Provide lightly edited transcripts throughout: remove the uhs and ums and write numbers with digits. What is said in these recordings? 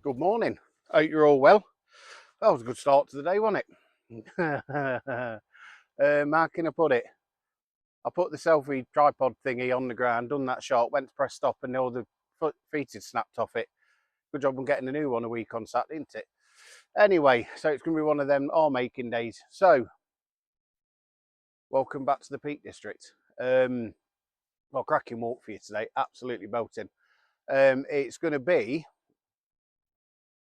Good morning. Hope you're all well. That was a good start to the day, wasn't it? How can I put it? I put the selfie tripod thingy on the ground, done that shot, went to press stop, and all the feet had snapped off it. Good job on getting a new one a week on Saturday, isn't it? Anyway, so it's going to be one of them making days. So, welcome back to the Peak District. Well, cracking walk for you today. Absolutely belting. It's going to be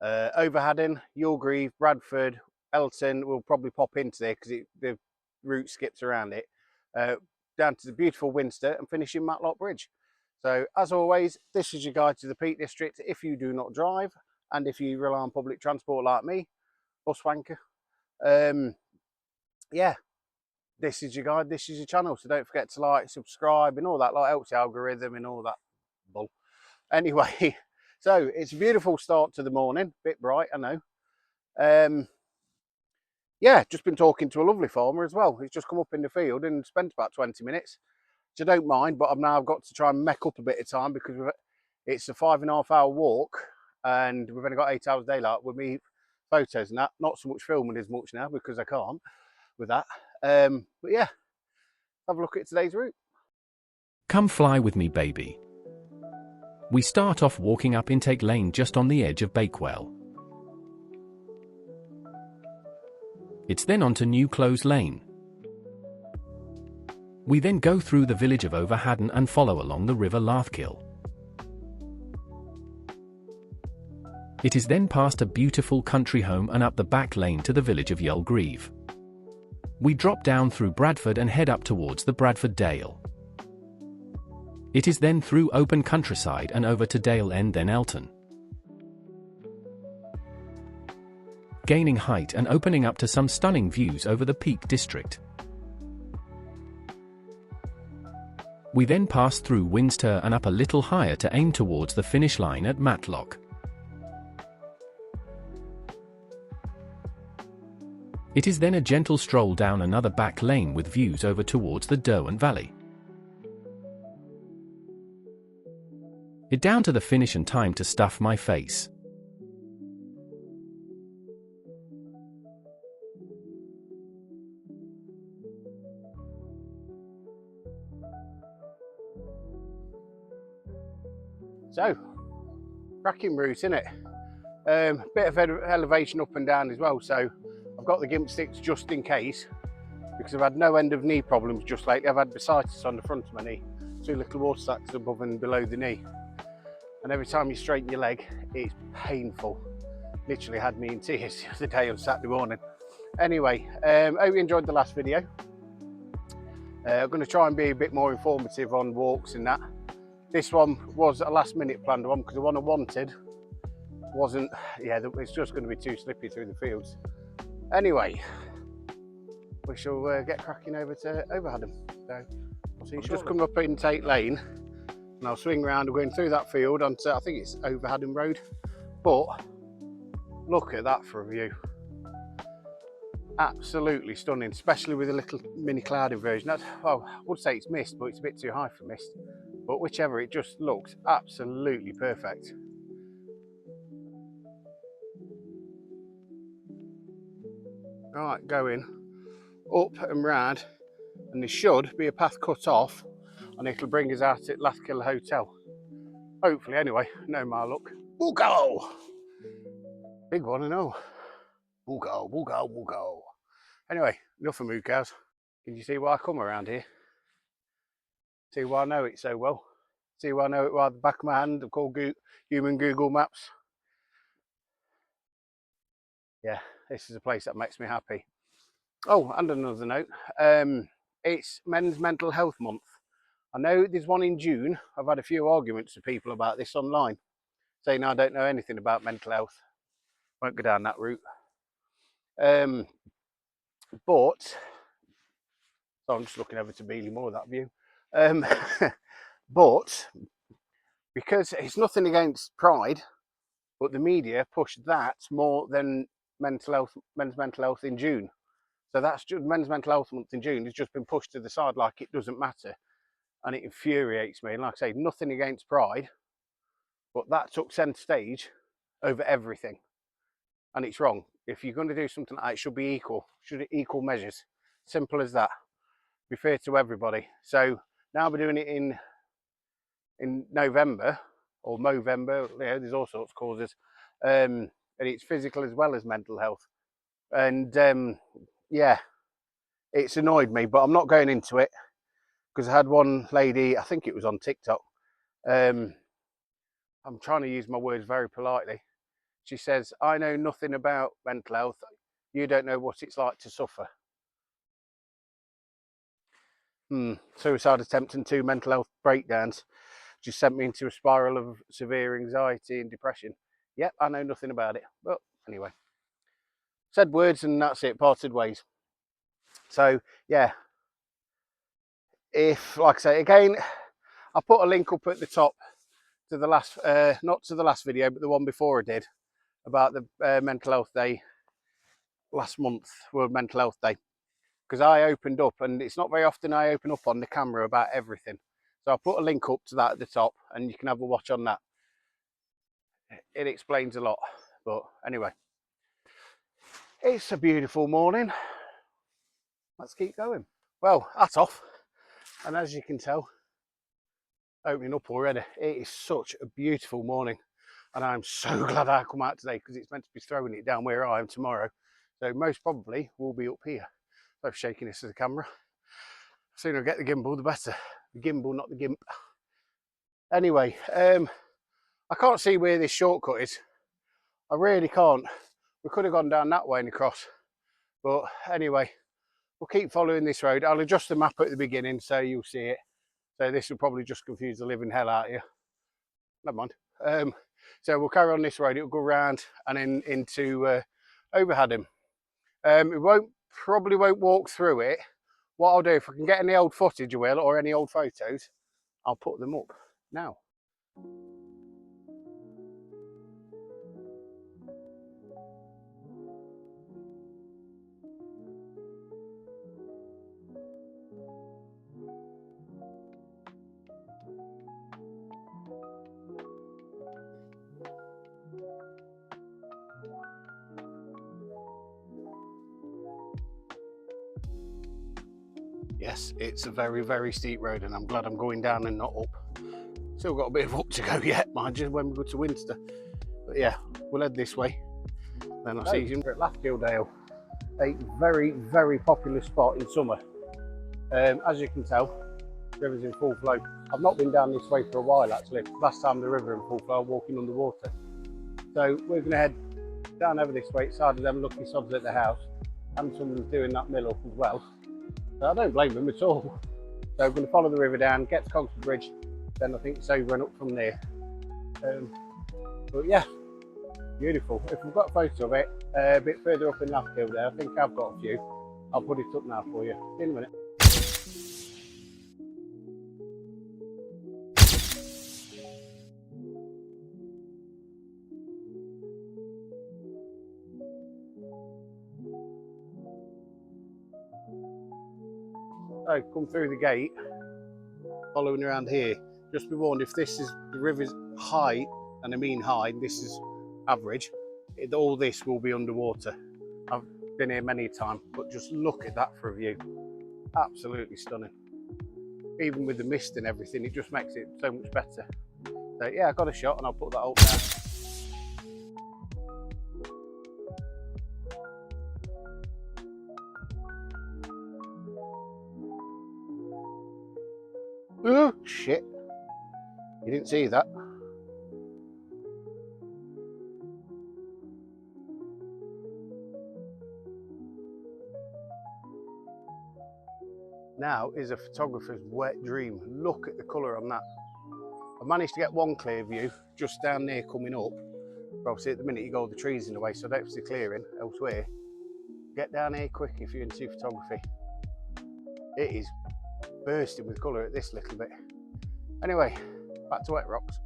Over Haddon, Youlgreave, Bradford, Elton will probably pop into there because the route skips around it, down to the beautiful Winster and finishing Matlock Bridge. So as always, this is your guide to the Peak District if you do not drive and if you rely on public transport like me, bus wanker. Yeah, this is your guide, this is your channel, so don't forget to like, subscribe and all that, like helps the algorithm and all that bull. Anyway, so it's a beautiful start to the morning, bit bright, I know. Yeah, just been talking to a lovely farmer as well. He's just come up in the field and spent about 20 minutes, which I don't mind, but I've now got to try and mech up a bit of time because it's a 5.5 hour walk and we've only got 8 hours daylight with me photos and that. Not so much filming as much now because I can't with that. But yeah, have a look at today's route. Come fly with me, baby. We start off walking up Intake Lane just on the edge of Bakewell. It's then onto New Close Lane. We then go through the village of Over Haddon and follow along the River Lathkill. It is then past a beautiful country home and up the back lane to the village of Youlgreave. We drop down through Bradford and head up towards the Bradford Dale. It is then through open countryside and over to Dale End, then Elton. Gaining height and opening up to some stunning views over the Peak District. We then pass through Winster and up a little higher to aim towards the finish line at Matlock. It is then a gentle stroll down another back lane with views over towards the Derwent Valley. It down to the finish and time to stuff my face. So, cracking route, innit? Bit of elevation up and down as well, so I've got the gimp sticks just in case because I've had no end of knee problems just lately. I've had bursitis on the front of my knee, 2 little water sacs above and below the knee, and every time you straighten your leg it's painful. Literally had me in tears the other day on Saturday morning. Anyway, hope you enjoyed the last video. I'm going to try and be a bit more informative on walks and that. This one was a last minute planned one because the one I wanted wasn't, yeah, it's just going to be too slippy through the fields. Anyway, we shall get cracking over to Over Haddon. So I'll see you shortly. Just coming up Intake Lane and I'll swing round, going through that field onto, I think it's Over Haddon Road, but look at that for a view. Absolutely stunning, especially with a little mini cloud inversion. That's, well, I would say it's mist, but it's a bit too high for mist. But whichever, it just looks absolutely perfect. Right, going up and round, and there should be a path cut off, and it'll bring us out at Lathkill Hotel. Hopefully, anyway, no my luck. We'll go! Big one, I know. We'll go, we'll go, we'll go. Anyway, enough of moo cows. Can you see why I come around here? See why I know it so well? See why I know it by the back of my hand? I've called human Google Maps. Yeah, this is a place that makes me happy. Oh, and another note, it's Men's Mental Health Month. I know there's one in June. I've had a few arguments with people about this online, saying I don't know anything about mental health. Won't go down that route. But, so I'm just looking over to Beeley Moor, that view. But, because it's nothing against Pride, but the media push that more than men's mental health in June. So that's just Men's Mental Health Month in June has just been pushed to the side like it doesn't matter. And it infuriates me. And like I say, nothing against Pride, but that took centre stage over everything, and it's wrong. If you're going to do something like that, it should be equal, equal measures, simple as that, be fair to everybody. So now we're doing it in November or Movember, there's all sorts of causes, and it's physical as well as mental health. And yeah, it's annoyed me, but I'm not going into it, because I had one lady, I think it was on TikTok, I'm trying to use my words very politely. She says, I know nothing about mental health, you don't know what it's like to suffer. Suicide attempt and 2 mental health breakdowns just sent me into a spiral of severe anxiety and depression. Yep, I know nothing about it. But anyway, said words and that's it, parted ways. So yeah, if, like I say, again, I put a link up at the top to the last, not to the last video, but the one before I did, about the mental health day last month, World Mental Health Day. Because I opened up, and it's not very often I open up on the camera about everything. So I put a link up to that at the top, and you can have a watch on that. It explains a lot. But anyway, it's a beautiful morning. Let's keep going. Well, hat off. And as you can tell, opening up already, it is such a beautiful morning. And I'm so glad I come out today, because it's meant to be throwing it down where I am tomorrow. So most probably we'll be up here. I'm shaking this as a camera. The sooner I get the gimbal, the better. The gimbal, not the gimp. Anyway, I can't see where this shortcut is. I really can't. We could have gone down that way and across. But anyway, we'll keep following this road. I'll adjust the map at the beginning so you'll see it. So this will probably just confuse the living hell out of you. Never mind. So we'll carry on this road. It'll go round and then into Over Haddon. We probably won't walk through it. What I'll do, if I can get any old footage, I will, or any old photos, I'll put them up now. Yes, it's a very, very steep road, and I'm glad I'm going down and not up. Still got a bit of up to go yet, mind you, when we go to Winster. But yeah, we'll head this way. Then I'll see you at Lathkill Dale. A very, very popular spot in summer. As you can tell, the river's in full flow. I've not been down this way for a while actually. Last time the river in full flow, walking underwater. So we're going to head down over this way, side of them lucky sods at the house, and someone's doing that mill up as well. So I don't blame them at all. So we're going to follow the river down, get to Cogswell Bridge, then I think it's over and up from there. But yeah, beautiful. If we've got a photo of it, a bit further up in Lathkill there, I think I've got a few. I'll put it up now for you. See you in a minute. So come through the gate, following around here. Just be warned, if this is the river's high, and I mean high, this is average, all this will be underwater. I've been here many times, but just look at that for a view. Absolutely stunning. Even with the mist and everything, it just makes it so much better. So yeah, I got a shot and I'll put that up there. Oh shit, you didn't see that. Now is a photographer's wet dream. Look at the colour on that. I managed to get one clear view just down there coming up. But obviously at the minute you got all the trees in the way, so I don't see clearing elsewhere. Get down here quick if you're into photography. It is bursting with colour at this little bit. Anyway, back to Wet Rocks.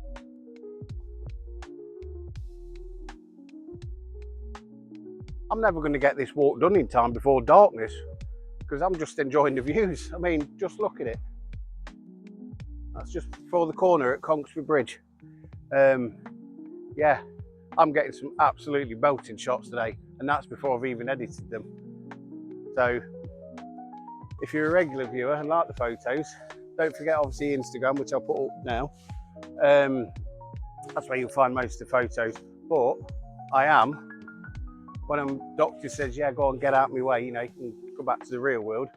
I'm never going to get this walk done in time before darkness, because I'm just enjoying the views. I mean, just look at it. That's just before the corner at Cogswell Bridge. Yeah, I'm getting some absolutely belting shots today, and that's before I've even edited them. So if you're a regular viewer and like the photos, don't forget obviously Instagram, which I'll put up now. That's where you'll find most of the photos. But I am, when a doctor says, yeah, go on, get out of my way, you know, you can go back to the real world,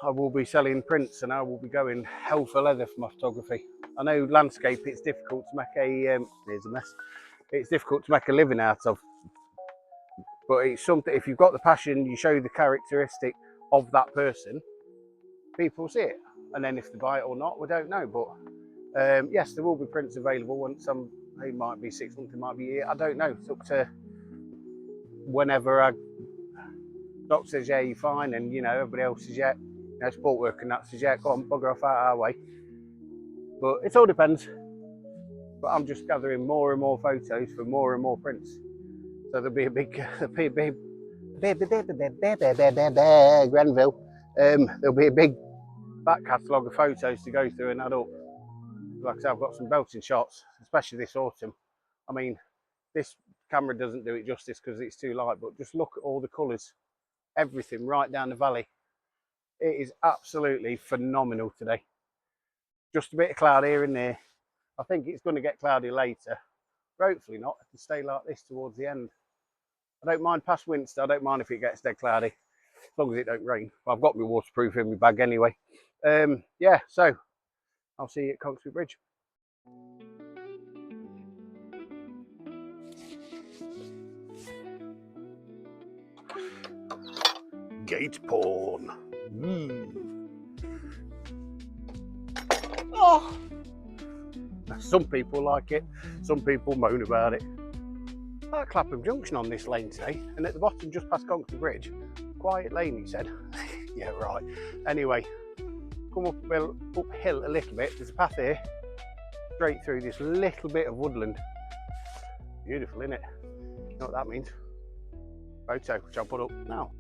I will be selling prints and I will be going hell for leather for my photography. I know landscape, it's difficult to make a, here's a mess, it's difficult to make a living out of. But it's something, if you've got the passion, you show the characteristic of that person, people see it. And then if they buy it or not, we don't know. But yes, there will be prints available. Once some, it might be 6 months, it might be a year, I don't know. It's up to whenever a doctor says, yeah, you're fine, and you know, everybody else says, yeah, you know, sport work and that says, yeah, go on, bugger off out our way. But it all depends. But I'm just gathering more and more photos for more and more prints. So there'll be a big, Grenville. There'll be a big back catalogue of photos to go through and add up. Like I said, I've got some belting shots, especially this autumn. I mean, this camera doesn't do it justice because it's too light, but just look at all the colours, everything right down the valley. It is absolutely phenomenal today. Just a bit of cloud here and there. I think it's going to get cloudy later. Hopefully not, it can stay like this towards the end. I don't mind past Winster, I don't mind if it gets dead cloudy, as long as it don't rain. Well, I've got my waterproof in my bag anyway. Yeah, so I'll see you at Conxby Bridge. Gate porn. Oh. Some people like it, some people moan about it. Like Clapham Junction on this lane today, and at the bottom just past Conxby Bridge, quiet lane, he said. Yeah, right. Anyway, come uphill a little bit, there's a path here, straight through this little bit of woodland. Beautiful, isn't it? You know what that means? Photo, which I'll put up now.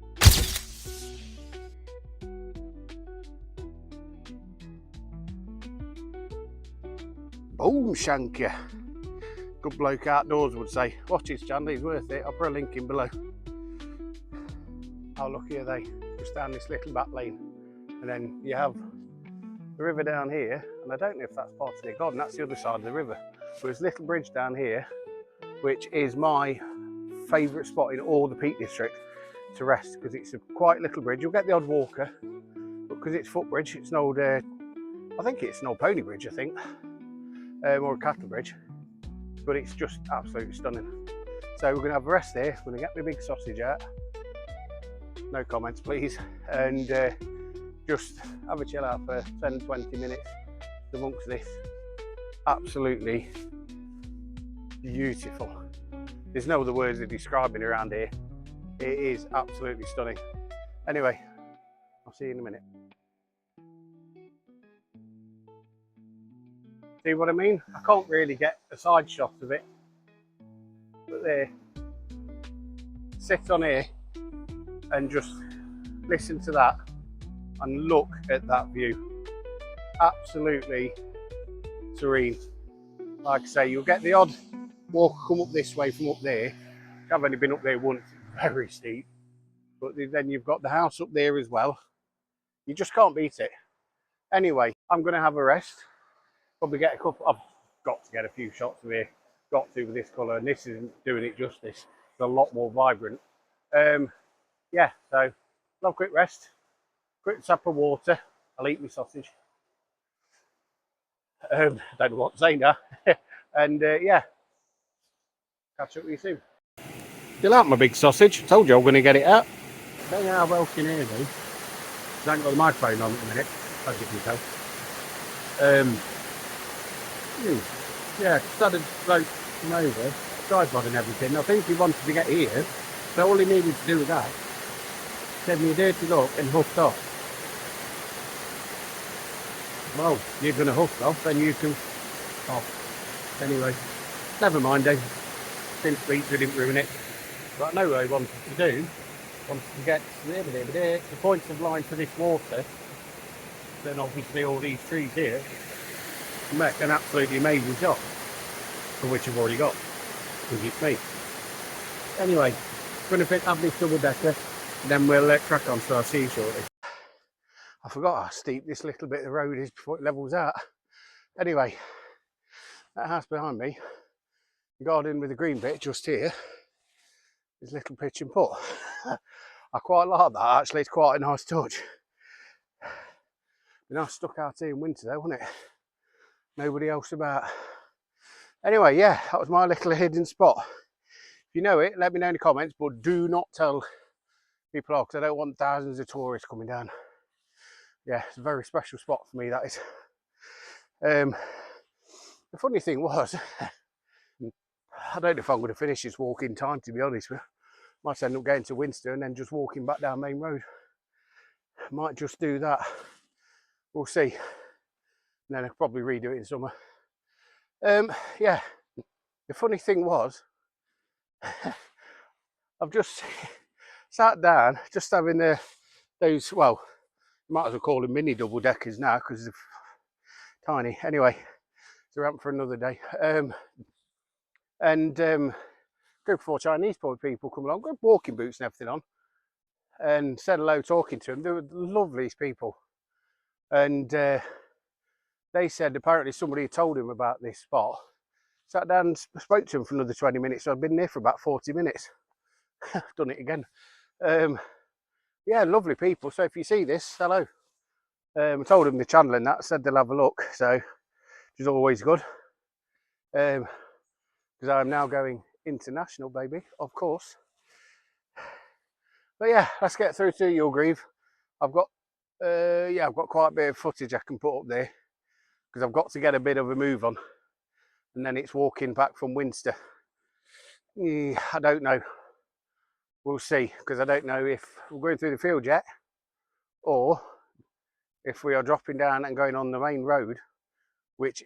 Boom shanker. Good bloke outdoors would say. Watch it, Chandler, it's worth it. I'll put a link in below. How lucky are they? Just down this little back lane. And then you have the river down here, and I don't know if that's part of their garden, that's the other side of the river. But there's a little bridge down here, which is my favourite spot in all the Peak District to rest, because it's a quite little bridge. You'll get the odd walker, but because it's footbridge, it's an old, I think it's an old pony bridge, I think. Or a cattle bridge, but it's just absolutely stunning. So we're going to have a rest there. We're going to get my big sausage out, no comments please, and just have a chill out for 10-20 minutes amongst this. Absolutely beautiful. There's no other words of describing around here. It is absolutely stunning. Anyway, I'll see you in a minute. See what I mean? I can't really get a side shot of it, but there, sit on here and just listen to that and look at that view. Absolutely serene. Like I say, you'll get the odd walk come up this way from up there. I've only been up there once, it's very steep, but then you've got the house up there as well. You just can't beat it. Anyway, I'm going to have a rest. Probably get a couple, I've got to get a few shots of here, got to with this colour, and this isn't doing it justice. It's a lot more vibrant. Yeah, so I'll have a quick rest, quick sip of water, I'll eat my sausage. Don't know what to say now. And yeah, catch up with you soon. You like my big sausage? I told you I'm going to get it out. I don't know how well you can hear me. I haven't got the microphone on at the minute, as you can tell. Yeah, started to come over, tripod and everything. I think he wanted to get here, so all he needed to do was that. Gave me a dirty look and hooked off. Well, you're going to hook off, then you can off. Anyway, never mind, Dave. Didn't speak, so didn't ruin it. But I know what I wanted to do. Wanted to get the points of line for this water. Then obviously all these trees here make an absolutely amazing shot, for which I've already got. think it's me. Anyway, going to have this double decker, then we'll crack on, so I'll see you shortly. I forgot how steep this little bit of the road is before it levels out. Anyway, that house behind me, the garden with the green bit just here, is little pitch and putt. I quite like that actually, it's quite a nice touch. Been nice stuck out here in winter though, wasn't it? Nobody else about. Anyway, yeah, that was my little hidden spot. If you know it, let me know in the comments, but do not tell people off, because I don't want thousands of tourists coming down. Yeah, it's a very special spot for me, that is. The funny thing was, I don't know if I'm going to finish this walk in time, to be honest. Might end up going to Winster and then just walking back down main road. Might just do that. We'll see. And then I'll probably redo it in summer. Yeah, the funny thing was, I've just sat down, just having those, well, you might as well call them mini double deckers now because they're tiny. Anyway, it's a ramp for another day. Group of 4 Chinese people come along, with walking boots and everything on, and said hello, talking to them. They were the loveliest people. And they said apparently somebody had told him about this spot. Sat down and spoke to him for another 20 minutes. So I've been there for about 40 minutes. Done it again. Yeah, lovely people. So if you see this, hello. I told them the channel and that, said they'll have a look. So, which is always good. Because I'm now going international, baby, of course. But yeah, let's get through to Youlgreave. I've got quite a bit of footage I can put up there because I've got to get a bit of a move on, and then it's walking back from Winster. I don't know. We'll see, because I don't know if we're going through the field yet or if we are dropping down and going on the main road, which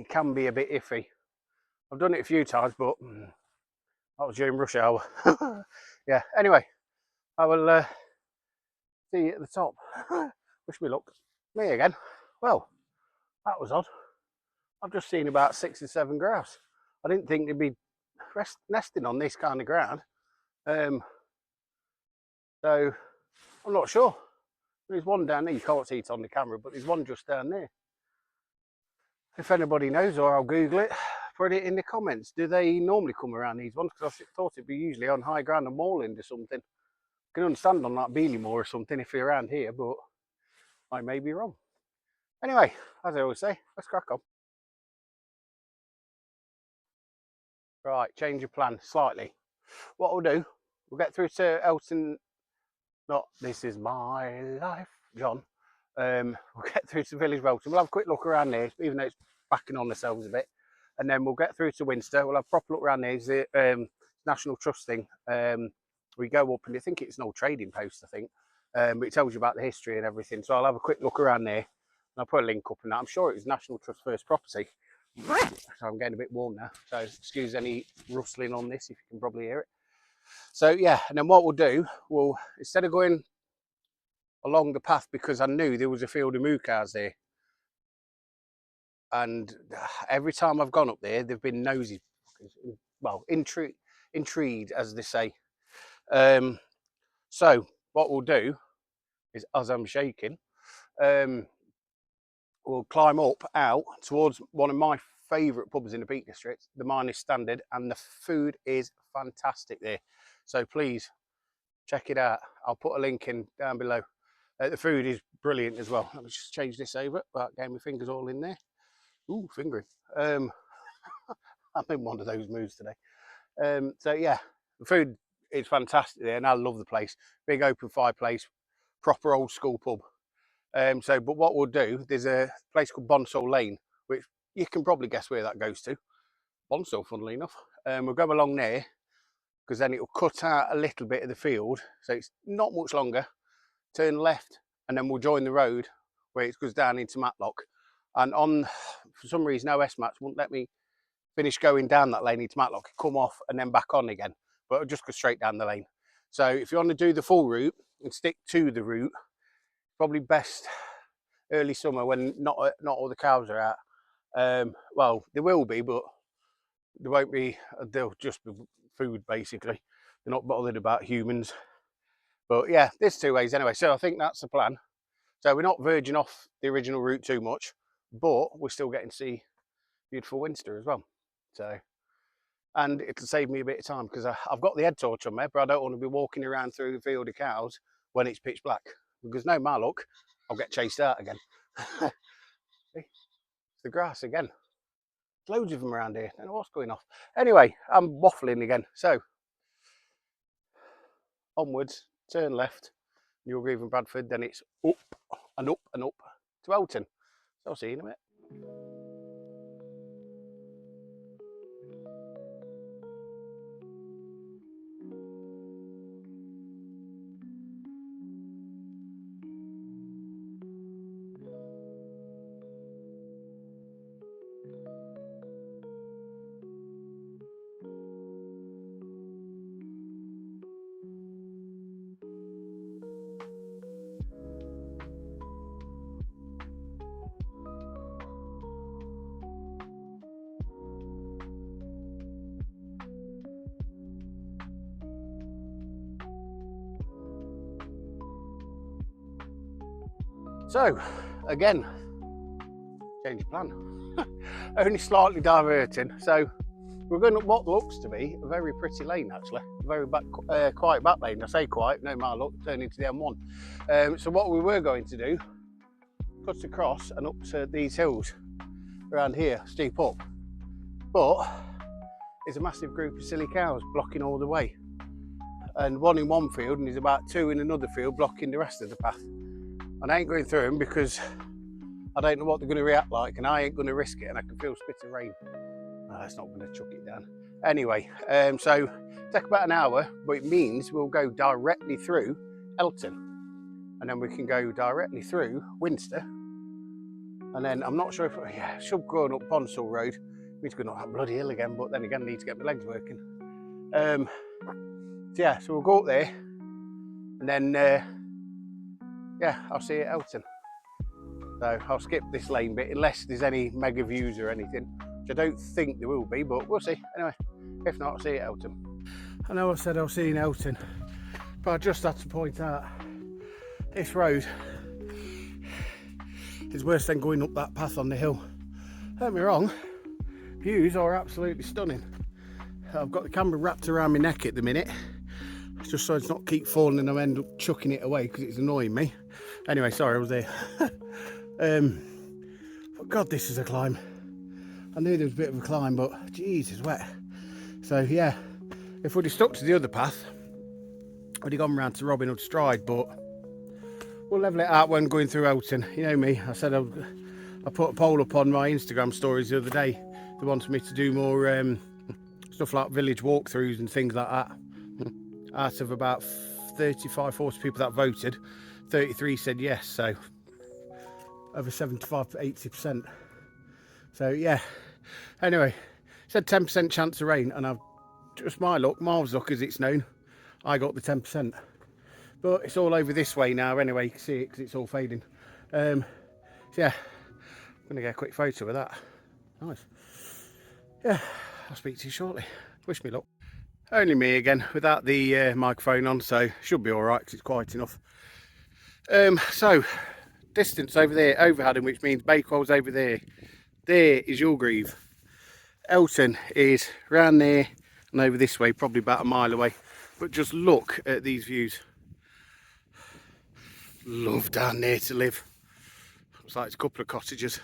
can be a bit iffy. I've done it a few times, but that was during rush hour. Yeah, anyway, I will see you at the top. Wish me luck. Me again. Well, that was odd. I've just seen about 6 or 7 grouse. I didn't think they'd be nesting on this kind of ground. So I'm not sure. There's one down there, you can't see it on the camera, but there's one just down there. If anybody knows, or I'll Google it, put it in the comments. Do they normally come around these ones? Because I thought it'd be usually on high ground and moorland or something. I can understand on like Beeley Moor or something if you're around here, but I may be wrong. Anyway, as I always say, let's crack on. Right, change of plan slightly. What we'll do, we'll get through to Elton. Not This Is My Life, John. We'll get through to Village Welton. We'll have a quick look around there, even though it's backing on themselves a bit. And then we'll get through to Winster. We'll have a proper look around there. It's the National Trust thing. We go up, and I think it's an old trading post, I think. But it tells you about the history and everything. So I'll have a quick look around there. And I'll put a link up and that. I'm sure it was National Trust First Property. So I'm getting a bit warm now. So excuse any rustling on this, if you can probably hear it. So yeah, and then what we'll do, we'll, instead of going along the path, because I knew there was a field of moo cows there, and every time I've gone up there, they've been nosy, well, intrigued, as they say. So what we'll do is, as I'm shaking, we'll climb up out towards one of my favourite pubs in the Peak District, the Miners Standard, and the food is fantastic there. So please check it out. I'll put a link in down below. The food is brilliant as well. Let me just change this over. Right, getting my fingers all in there. Ooh, fingering. I'm in one of those moods today. So yeah, the food is fantastic there, and I love the place. Big open fireplace, proper old school pub. But what we'll do, there's a place called Bonsall Lane, which you can probably guess where that goes to. Bonsall, funnily enough. We'll go along there, because then it'll cut out a little bit of the field, so it's not much longer. Turn left, and then we'll join the road where it goes down into Matlock. And for some reason, OS Maps wouldn't let me finish going down that lane into Matlock, come off and then back on again, but it'll just go straight down the lane. So if you want to do the full route and stick to the route, probably best early summer when not all the cows are out. Well, there will be, but There won't be, they'll just be food basically. They're not bothered about humans. But yeah, there's 2 ways anyway. So I think that's the plan. So we're not verging off the original route too much, but we're still getting to see beautiful Winster as well. So, and it'll save me a bit of time because I've got the head torch on me, but I don't want to be walking around through the field of cows when it's pitch black, because no my luck, I'll get chased out again. It's the grass again. There's loads of them around here. I don't know what's going off. Anyway, I'm waffling again. So onwards, turn left, Youlgreave and Bradford, then it's up and up and up to Elton. So I'll see you in a minute. So, again, change of plan. Only slightly diverting. So, we're going up what looks to be a very pretty lane, actually. A very quiet back lane. I say quiet, no my luck, turn into the M1. So what we were going to do, cut across and up to these hills around here, steep up. But there's a massive group of silly cows blocking all the way. And one in one field, and there's about 2 in another field blocking the rest of the path. And I ain't going through them because I don't know what they're going to react like, and I ain't going to risk it, and I can feel spits of rain. No, it's not going to chuck it down. Anyway, so take about an hour, but it means we'll go directly through Elton, and then we can go directly through Winster, and then I'm not sure if, yeah, should go up Ponsall Road. Means going up that bloody hill again, but then again I need to get my legs working. So yeah, so we'll go up there, and then yeah, I'll see you at Elton. So I'll skip this lane bit unless there's any mega views or anything, which I don't think there will be, but we'll see. Anyway, if not, I'll see you at Elton. I know I said I'll see you in Elton, but I just had to point out this road is worse than going up that path on the hill. Don't get me wrong, views are absolutely stunning. I've got the camera wrapped around my neck at the minute, just so it's not keep falling and I end up chucking it away because it's annoying me. Anyway, sorry, I was there. But God, this is a climb. I knew there was a bit of a climb, but geez, it's wet. So yeah, if we'd have stuck to the other path, I'd have gone round to Robin Hood Stride, but we'll level it out when going through Elton. You know me, I said I put a poll up on my Instagram stories the other day. They wanted me to do more stuff like village walkthroughs and things like that. Out of about 35-40 people that voted, 33 said yes, so over 75 to 80%. So yeah, anyway, said 10% chance of rain, and I've just my luck, Marv's luck as it's known, I got the 10%. But it's all over this way now anyway, you can see it because it's all fading. So yeah, I'm going to get a quick photo of that. Nice. Yeah, I'll speak to you shortly. Wish me luck. Only me again, without the microphone on, so should be alright because it's quiet enough. So, distance over there, Over Haddon, which means Bakewell's over there. There is Youlgreave. Elton is round there and over this way, probably about a mile away. But just look at these views. Love down there to live. Looks like it's a couple of cottages.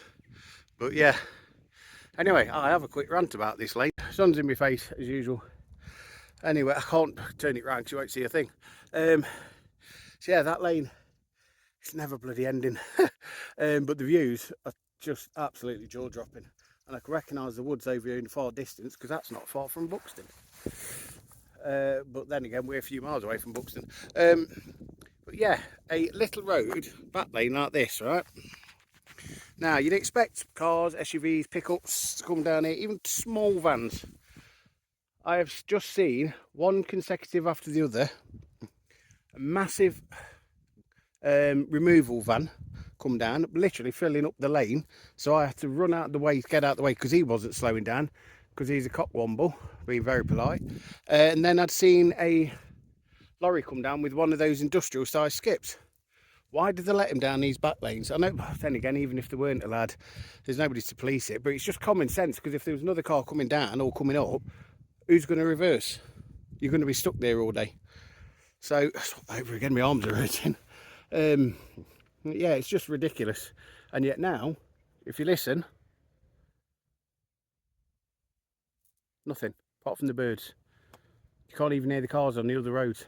But yeah, anyway, I have a quick rant about this lane. Sun's in my face as usual. Anyway, I can't turn it round because you won't see a thing. So yeah, that lane, it's never bloody ending. But the views are just absolutely jaw-dropping. And I can recognise the woods over here in the far distance because that's not far from Buxton. But then again, we're a few miles away from Buxton. But yeah, a little road, back lane like this, right? Now, you'd expect cars, SUVs, pickups to come down here, even small vans. I have just seen one consecutive after the other, a massive removal van come down, literally filling up the lane. So I had to run out the way, get out the way because he wasn't slowing down. because he's a cockwomble, being very polite. And then I'd seen a lorry come down with one of those industrial sized skips. Why did they let him down these back lanes? I know, then again, even if they weren't allowed, there's nobody to police it, but it's just common sense, because if there was another car coming down or coming up, who's going to reverse? You're going to be stuck there all day. So, over again, my arms are hurting. Yeah, it's just ridiculous. And yet now, if you listen, nothing, apart from the birds. You can't even hear the cars on the other roads.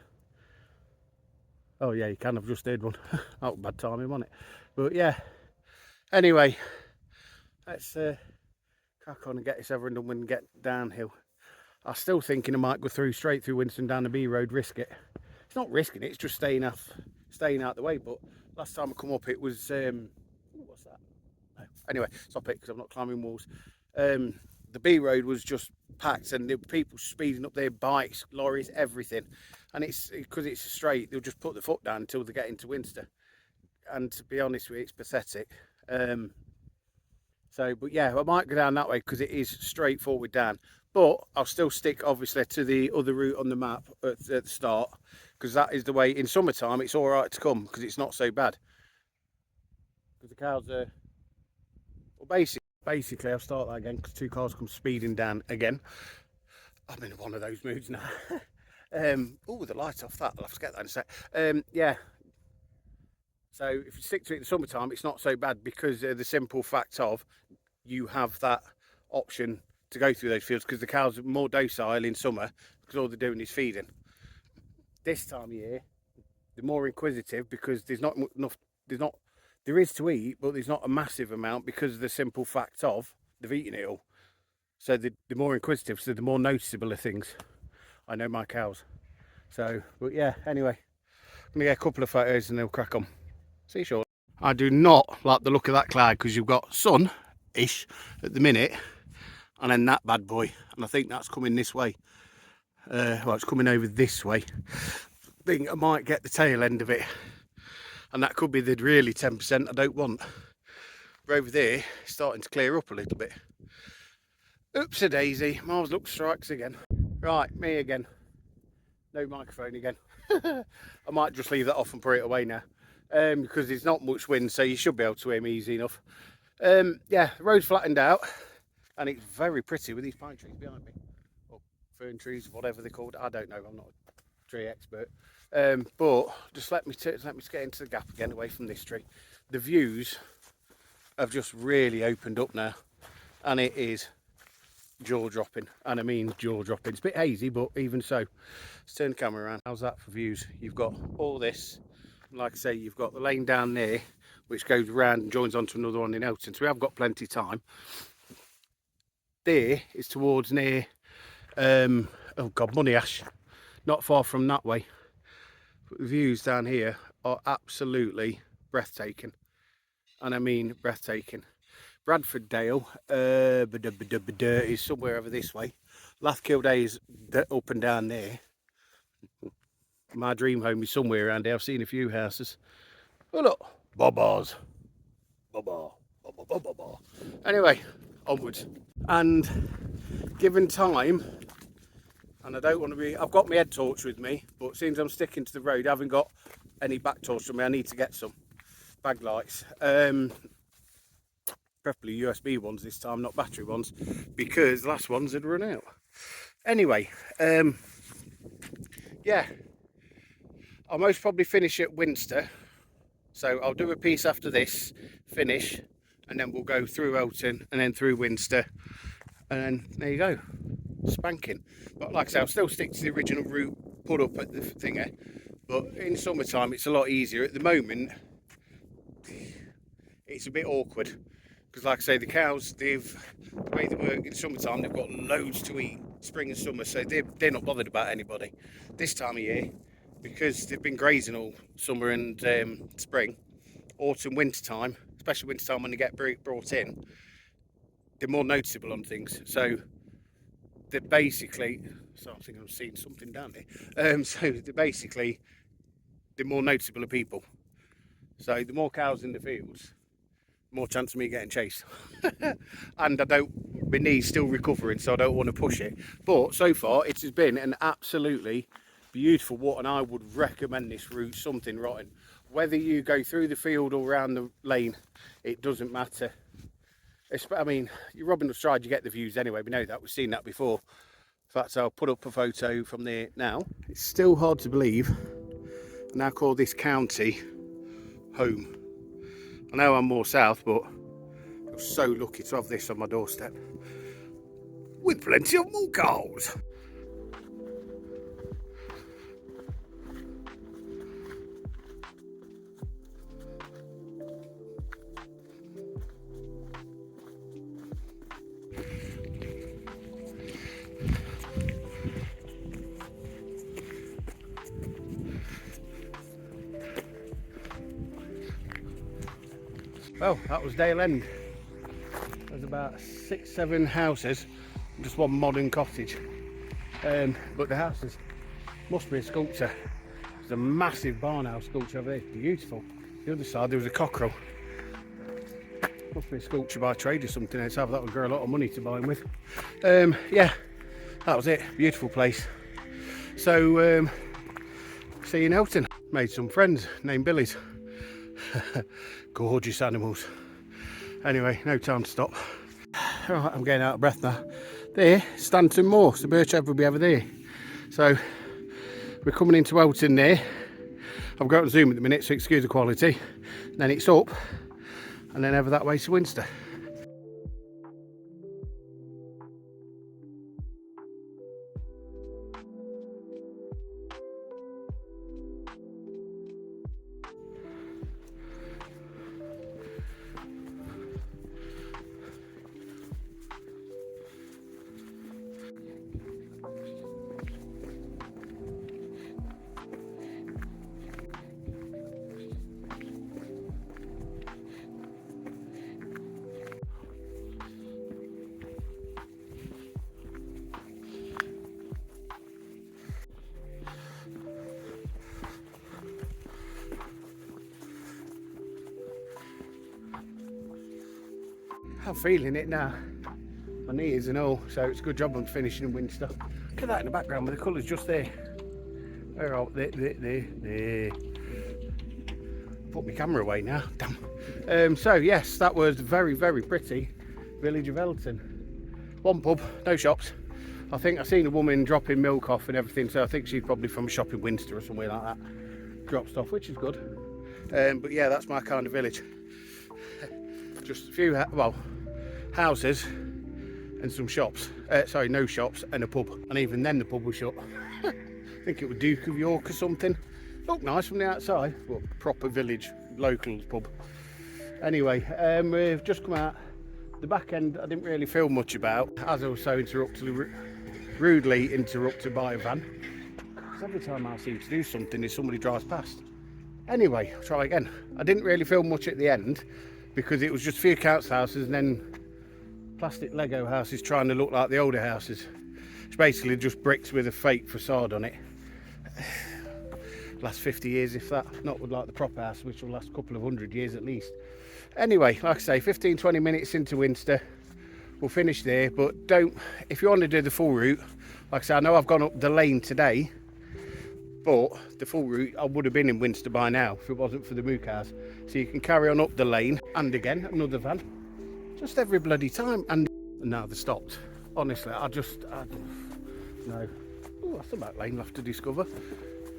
Oh yeah, you can, I've just heard one. Oh, bad timing, wasn't it? But yeah, anyway, let's crack on and get this over and done with and get downhill. I'm still thinking I might go straight through Winster and down the B road, risk it. It's not risking it, it's just staying out the way. But last time I come up, it was what's that? No. Anyway, stop it, because I'm not climbing walls. The B road was just packed, and there were people speeding up their bikes, lorries, everything. And it's because it's straight, they'll just put the foot down until they get into Winster. And to be honest with you, it's pathetic. But yeah, I might go down that way because it is straightforward down. But I'll still stick, obviously, to the other route on the map at the start, because that is the way. In summertime, it's all right to come because it's not so bad. Because the cows are, well, basically, I'll start that again because two cars come speeding down again. I'm in one of those moods now. Oh, the light's off that. I'll have to get that in a sec. Yeah. So if you stick to it in the summertime, it's not so bad because the simple fact of you have that option to go through those fields, because the cows are more docile in summer because all they're doing is feeding. This time of year, they're more inquisitive because there's not enough. There is to eat, but there's not a massive amount because of the simple fact of they've eaten it all. So they're more inquisitive, so they're more noticeable of things. I know my cows. So, but yeah, anyway, I'm gonna get a couple of photos and they'll crack on. See you shortly. I do not like the look of that cloud because you've got sun-ish at the minute, and then that bad boy, and I think that's coming this way. Well, it's coming over this way. I think I might get the tail end of it, and that could be the really 10% I don't want. But over there, it's starting to clear up a little bit. Oops a daisy, Mars look strikes again. Right, me again. No microphone again. I might just leave that off and put it away now, because there's not much wind, so you should be able to hear me easy enough. Yeah, the road's flattened out, and it's very pretty with these pine trees behind me. Or fern trees, whatever they're called. I don't know, I'm not a tree expert. But just let me get into the gap again, away from this tree. The views have just really opened up now, and it is jaw-dropping, and I mean jaw-dropping. It's a bit hazy, but even so. Let's turn the camera around. How's that for views? You've got all this, like I say, you've got the lane down there which goes around and joins onto another one in Elton, so we have got plenty of time. There is towards near oh god, Money Ash, not far from that way. But the views down here are absolutely breathtaking, and I mean breathtaking. Bradford Dale is somewhere over this way. Lathkill Dale is up and down there. My dream home is somewhere around here. I've seen a few houses. Oh look, Bobars. Baba. Anyway, onwards. And given time, and I don't want to be, I've got my head torch with me, but since I'm sticking to the road, I haven't got any back torch on me. I need to get some bag lights. Preferably USB ones this time, not battery ones, because the last ones had run out. Anyway, yeah, I'll most probably finish at Winster, so I'll do a piece after this, finish, and then we'll go through Elton and then through Winster, and then there you go, spanking. But like I say, I'll still stick to the original route put up at the thinger, but in summertime it's a lot easier. At the moment it's a bit awkward, because like I say, the cows, the way they work in summertime, they've got loads to eat, spring and summer, so they're not bothered about anybody. This time of year, because they've been grazing all summer and spring, autumn, winter time, especially winter time when they get brought in, they're more noticeable on things. So they're basically, so I think I'm seeing something down there. So they're more noticeable of people. So the more cows in the fields, more chance of me getting chased. And I don't my knee's still recovering, so I don't want to push it. But so far it has been an absolutely beautiful walk, and I would recommend this route, something rotten. Whether you go through the field or around the lane, it doesn't matter. I mean, you're Robin Hood Stride, you get the views anyway. We know that, we've seen that before. In fact, I'll put up a photo from there now. It's still hard to believe I now call this county home. I know I'm more south, but I'm so lucky to have this on my doorstep with plenty of more cows. Well, that was Dale End. There's about 6-7 houses, just one modern cottage. But the houses must be a sculpture. There's a massive barn house sculpture over there, beautiful. The other side there was a cockerel. Must be a sculpture by trade or something. That would grow a lot of money to buy them with. Yeah, that was it. Beautiful place. So, see you in Elton. Made some friends named Billy's. Gorgeous animals. Anyway, no time to stop. Right, I'm getting out of breath now. There, Stanton Moor, the birch over will be over there. So we're coming into Elton there. I've got on Zoom at the minute, so excuse the quality. Then it's up, and then over that way to Winster. I'm feeling it now. My knees and all, so it's a good job I'm finishing in Winster. Look at that in the background, but the colour's just there. Where are there. Put my camera away now, damn. So yes, that was very, very pretty village of Elton. One pub, no shops. I think I've seen a woman dropping milk off and everything, so I think she's probably from a shop in Winster or somewhere like that. Drop stuff, which is good. But yeah, that's my kind of village. Just a few, houses and some shops. Sorry, no shops and a pub. And even then the pub was shut. I think it was Duke of York or something. Looked nice from the outside, but proper village, local pub. Anyway, we've just come out. The back end I didn't really feel much about, as I was so rudely interrupted by a van. Because every time I seem to do something, somebody drives past. Anyway, I'll try again. I didn't really feel much at the end, because it was just a few council houses and then plastic Lego houses trying to look like the older houses. It's basically just bricks with a fake facade on it. Last 50 years if that, not like the proper house, which will last a couple of 100 years at least. Anyway, like I say, 15-20 minutes into Winster, we'll finish there. But if you want to do the full route, like I say, I know I've gone up the lane today, but the full route I would have been in Winster by now if it wasn't for the moo cars. So you can carry on up the lane, and again another van, just every bloody time. And now they're stopped. Honestly, I no. Oh, that's the back lane we'll have to discover.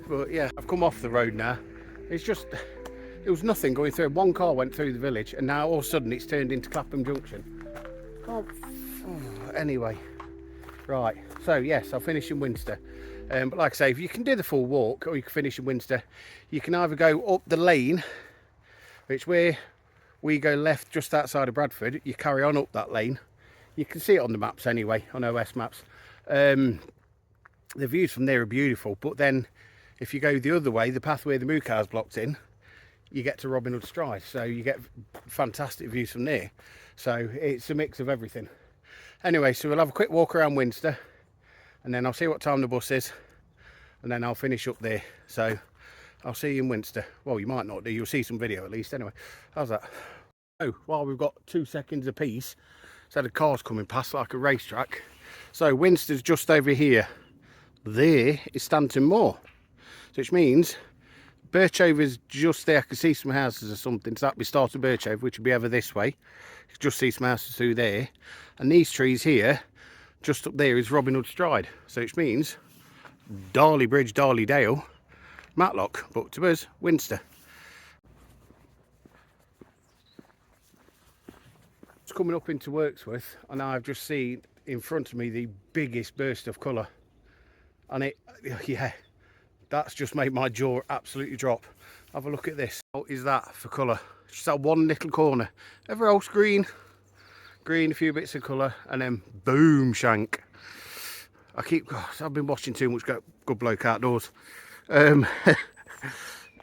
But yeah, I've come off the road now. It's just, there was nothing going through. One car went through the village, and now all of a sudden it's turned into Clapham Junction. Anyway, right. So yes, I'll finish in Winster. But like I say, if you can do the full walk, or you can finish in Winster, you can either go up the lane, which where we go left just outside of Bradford, you carry on up that lane. You can see it on the maps anyway, on OS maps. The views from there are beautiful, but then if you go the other way, the path where the moo car's blocked in, you get to Robin Hood Stride, so you get fantastic views from there. So it's a mix of everything. Anyway, so we'll have a quick walk around Winster, and then I'll see what time the bus is, and then I'll finish up there. So I'll see you in Winster. Well, you might not do, you'll see some video at least. Anyway, how's that? Oh, while we've got 2 seconds apiece, set of cars coming past like a racetrack. So Winster's just over here. There is Stanton Moor, which means Birchover's just there. I can see some houses or something, so that'd be start of Birchover, which would be over this way. You can just see some houses through there. And these trees here, just up there, is Robin Hood Stride. So which means Darley Bridge, Darley Dale, Matlock, but to us, Winster. It's coming up into Wirksworth, and I've just seen in front of me the biggest burst of colour. And it, yeah, that's just made my jaw absolutely drop. Have a look at this. What is that for colour? Just that one little corner. Everywhere else green, a few bits of colour, and then boom, shank. I've been watching too much Good Bloke Outdoors.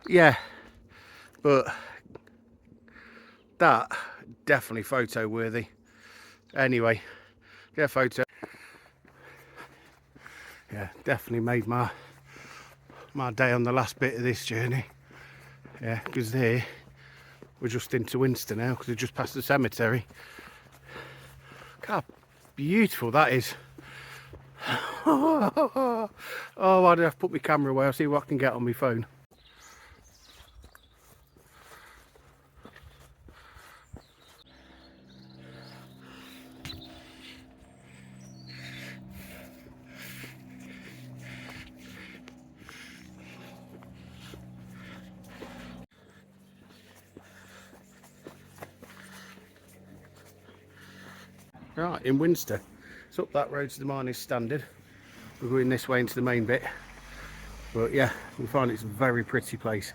Yeah, but that definitely photo worthy. Anyway, get a photo. Yeah, definitely made my day on the last bit of this journey. Yeah, because there we're just into Winster now, because we're just past the cemetery. Look how beautiful that is. Oh, why did I put my camera away? I'll see what I can get on my phone. Right, in Winster. It's up that road to the Miners Standard. We're going this way into the main bit. But yeah, we find it's a very pretty place.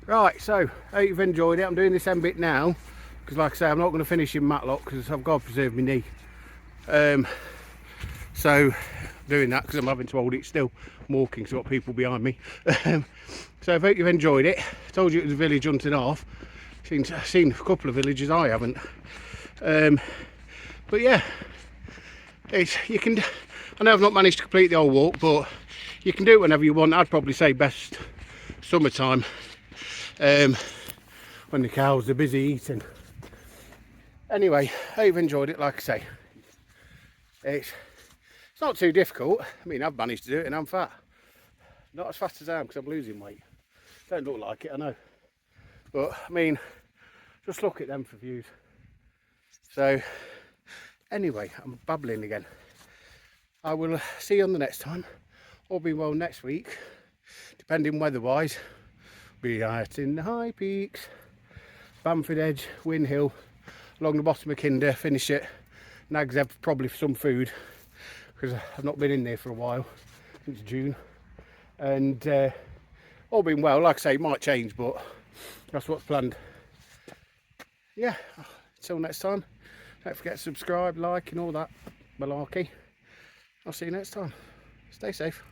Right, so hope you've enjoyed it. I'm doing this end bit now because, like I say, I'm not going to finish in Matlock because I've got to preserve my knee. So doing that because I'm having to hold it still. I'm walking, so I've got people behind me. So I hope you've enjoyed it. I told you it was a village hunting off. Seen a couple of villages I haven't. But yeah, you can. I know I've not managed to complete the whole walk, but you can do it whenever you want. I'd probably say best summertime. When the cows are busy eating. Anyway, I hope you've enjoyed it. Like I say, it's not too difficult. I mean, I've managed to do it and I'm fat. Not as fast as I am because I'm losing weight. Don't look like it, I know. But I mean, just look at them for views. So anyway, I'm babbling again. I will see you on the next time. All being well next week, depending weather-wise. Be out in the high peaks, Bamford Edge, Win Hill, along the bottom of Kinder, finish it. Nags have probably some food because I've not been in there for a while, since June. And all being well, like I say, it might change, but that's what's planned. Yeah, until next time, don't forget to subscribe, like and all that malarkey. I'll see you next time. Stay safe.